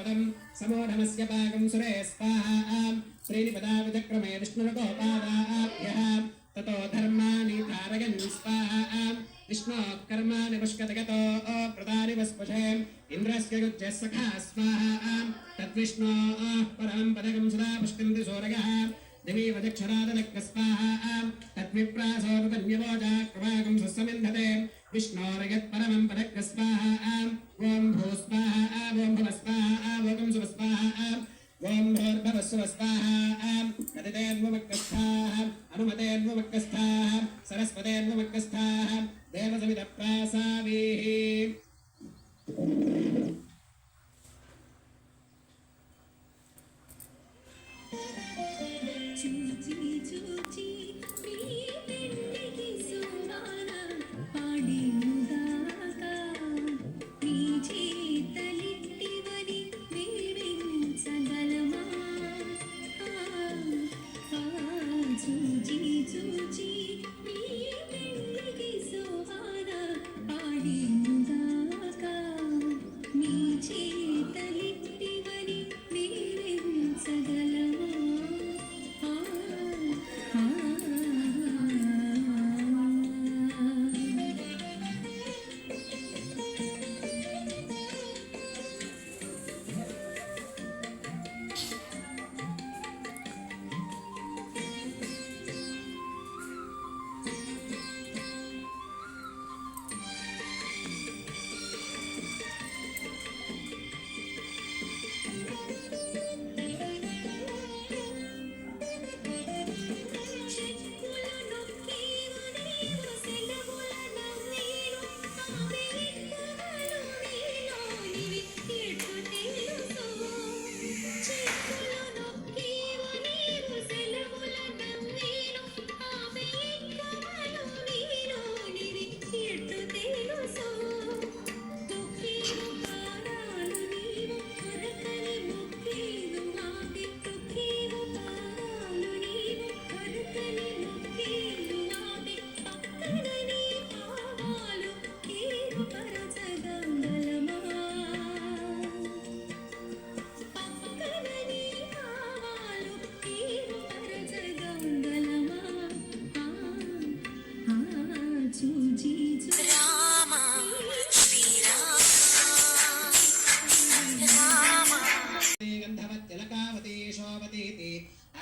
पादं समोढमस्य पाकं सुरे स्वाहा त्रीणि पदावचक्रमे विष्णुरकोपादाभ्यः ततो धर्माणि धारयन् स्वाहा विष्णोः कर्माणि पुष्कतगतो प्रदानि वस्पशे इन्द्रस्य युज्यः सखा स्वाहा तद्विष्णोः परमं पदकं सदा पुष्कन्ति सूरयः दिवि वदक्षरादनक्क स्वाहा तद्विप्रासोरुपन्यवोजाक्रमाकं सुसमिन्धते विष्णोर्यत्परमं पदक्क स्वाहा ॐ भू स्वाहा ॐ भुव स्वाहा ॐ सुव स्वाहा ॐ भूर्भुवः सुवः स्वाहा कदितेर्वमक्कस्थाः अनुमतेर्वमक्कस्थाः सरस्वतेर्वमक्कस्थाः देवसवितप्रासावीः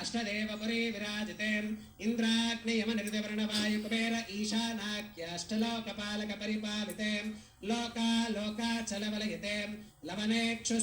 अष्टदेवपुरी विराजते इन्द्राग्नियमनिर्दिवर्णवायु कुबेर ईशानाख्याष्टलोकपालक परिपालिते लोका लोकाचलवलयते लवनेक्षु